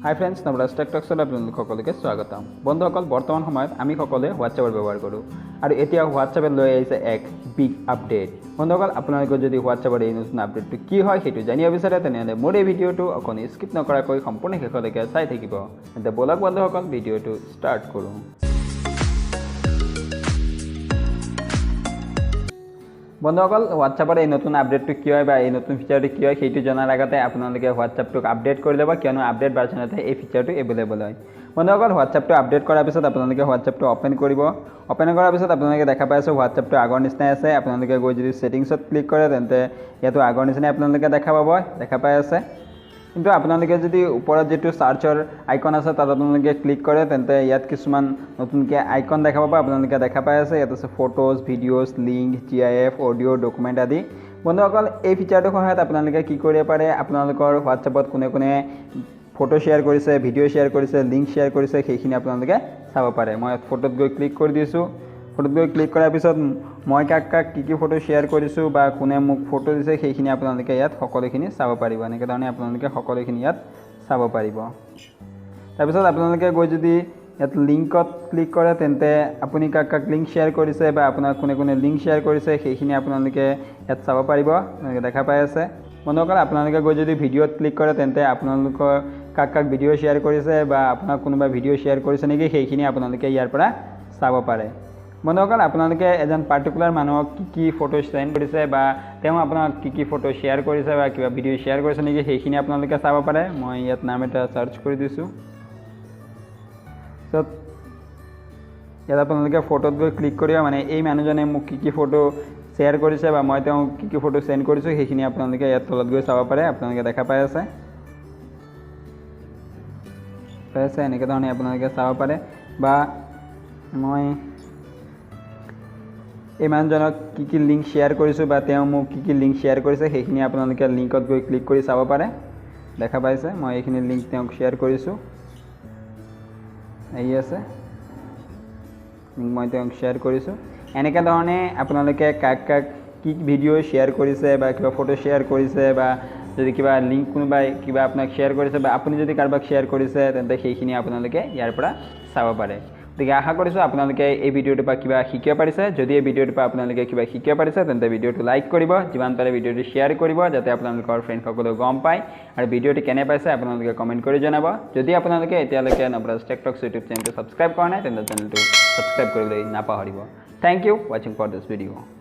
হাই friends, নাবাৰাজ tech টকছত আপোনালোক সকলোকে স্বাগতম। বন্ধুসকল, বৰ্তমান সময়ত আমি সকলোৱে হোৱাটছএপৰ ব্যৱহাৰ কৰোঁ আৰু এতিয়া হোৱাটছএপে লৈ আহিছে এক বিগ আপডেট। বন্ধুসকল, আপোনালোকৰ যদি হোৱাটছএপৰ এই নতুন আপডেটটো কি হয় সেইটো জানিব বিচাৰে তেনেহ'লে মোৰ এই ভিডিঅ'টো অকণ স্কিপ নকৰাকৈ সম্পূৰ্ণ শেষলৈকে চাই থাকিব। তেন্তে ব'লক বন্ধুসকল, ভিডিঅ'টো ষ্টাৰ্ট কৰোঁ। বন্ধুসকল, হোৱাটছএপৰ এই নতুন আপডেটটো কি হয় বা এই নতুন ফিচাৰটো কি হয় সেইটো জনাৰ আগতে আপোনালোকে হোৱাটছএপটোক আপডেট কৰি ল'ব, কিয়নো আপডেট ভাৰ্জনতে এই ফিচাৰটো এভেইলেবল হয়। বন্ধুসকল, হোৱাটছএপটো আপডেট কৰাৰ পিছত আপোনালোকে হোৱাটছএপটো অ'পেন কৰিব। অ'পেন কৰাৰ পিছত আপোনালোকে দেখা পাইছে হোৱাটছএপটো আগৰ নিচিনাই আছে। আপোনালোকে গৈ যদি ছেটিংছত ক্লিক কৰে তেন্তে ইয়াতো আগৰ নিচিনাই আপোনালোকে দেখা পাই আছে। কিন্তু আপোনালোকে যদি ওপৰত যিটো চাৰ্চৰ আইকন আছে তাত আপোনালোকে ক্লিক কৰে তেন্তে ইয়াত কিছুমান নতুনকৈ আইকন দেখা পাব। আপোনালোকে দেখা পাই আছে ইয়াত আছে photos, videos, link, GIF, audio', document আদি। বন্ধুসকল, এই ফিচাৰটোৰ সহায়ত আপোনালোকে কি কৰিব পাৰে, আপোনালোকৰ হোৱাটছএপত কোনে কোনে ফটো শ্বেয়াৰ কৰিছে, ভিডিঅ' শ্বেয়াৰ কৰিছে, লিংক শ্বেয়াৰ কৰিছে সেইখিনি আপোনালোকে চাব পাৰে। মই ফটোত গৈ ক্লিক কৰি দিছোঁ। ফটোত গৈ ক্লিক কৰাৰ পিছত মই কাক কাক কি ফটো শ্বেয়াৰ কৰিছোঁ বা কোনে মোক ফটো দিছে সেইখিনি আপোনালোকে ইয়াত সকলোখিনি চাব পাৰিব। এনেকৈ ধৰণে আপোনালোকে সকলোখিনি ইয়াত চাব পাৰিব। তাৰপিছত আপোনালোকে গৈ যদি ইয়াত লিংকত ক্লিক কৰে তেন্তে আপুনি কাক কাক লিংক শ্বেয়াৰ কৰিছে বা আপোনাক কোনে কোনে লিংক শ্বেয়াৰ কৰিছে সেইখিনি আপোনালোকে ইয়াত চাব পাৰিব। এনেকৈ দেখা পাই আছে। বন্ধুসকল, আপোনালোকে গৈ যদি ভিডিঅ'ত ক্লিক কৰে তেন্তে আপোনালোকৰ কাক কাক ভিডিঅ' শ্বেয়াৰ কৰিছে বা আপোনাক কোনোবা ভিডিঅ' শ্বেয়াৰ কৰিছে নেকি সেইখিনি আপোনালোকে ইয়াৰ পৰা চাব পাৰে। বন্ধুসকল, আপোনালোকে এজন পাৰ্টিকুলাৰ মানুহক কি ফটো চেণ্ড কৰিছে বা তেওঁ আপোনাক কি ফটো শ্বেয়াৰ কৰিছে বা কিবা ভিডিঅ' শ্বেয়াৰ কৰিছে নেকি সেইখিনি আপোনালোকে চাব পাৰে। মই ইয়াত নাম এটা চাৰ্চ কৰি দিছোঁ। ত' ইয়াত আপোনালোকে ফটোত গৈ ক্লিক কৰিব, মানে এই মানুহজনে মোক কি ফটো শ্বেয়াৰ কৰিছে বা মই তেওঁক কি ফটো চেণ্ড কৰিছোঁ সেইখিনি আপোনালোকে ইয়াত তলত গৈ চাব পাৰে। আপোনালোকে দেখা পাই আছে এনেকৈ ধৰণে আপোনালোকে চাব পাৰে। বা মই এই মানুহজনক কি লিংক শ্বেয়াৰ কৰিছোঁ বা তেওঁ মোক কি লিংক শ্বেয়াৰ কৰিছে সেইখিনি আপোনালোকে লিংকত গৈ ক্লিক কৰি চাব পাৰে। দেখা পাইছে মই এইখিনি লিংক তেওঁক শ্বেয়াৰ কৰিছোঁ, আহি আছে লিংক মই তেওঁক শ্বেয়াৰ কৰিছোঁ। এনেকৈ ধৰণে আপোনালোকে কাক কাক কি ভিডিঅ' শ্বেয়াৰ কৰিছে বা কিবা ফটো শ্বেয়াৰ কৰিছে বা যদি কিবা লিংক কোনোবাই কিবা আপোনাক শ্বেয়াৰ কৰিছে বা আপুনি যদি কাৰোবাক শ্বেয়াৰ কৰিছে তেন্তে সেইখিনি আপোনালোকে ইয়াৰ পৰা চাব পাৰে। গতিকে আশা কৰিছোঁ আপোনালোকে এই ভিডিঅ'টোৰ পৰা কিবা শিকিব পাৰিছে। যদি এই ভিডিঅ'টোৰ পৰা আপোনালোকে কিবা শিকিব পাৰিছে তেন্তে ভিডিঅ'টো লাইক কৰিব, যিমান পাৰে ভিডিঅ'টো শ্বেয়াৰ কৰিব যাতে আপোনালোকৰ ফ্ৰেণ্ডসকলেও গম পায়, আৰু ভিডিঅ'টো কেনে পাইছে আপোনালোকে কমেণ্ট কৰি জনাব। যদি আপোনালোকে এতিয়ালৈকে নাবাৰাজ টেক টক্স ইউটিউব চেনেলটো ছাবস্ক্ৰাইব কৰা নাই তেন্তে চেনেলটো ছাবস্ক্ৰাইব কৰিবলৈ নাপাহৰিব। থেংক ইউ ৱাচিং ফৰ দিছ ভিডিঅ'।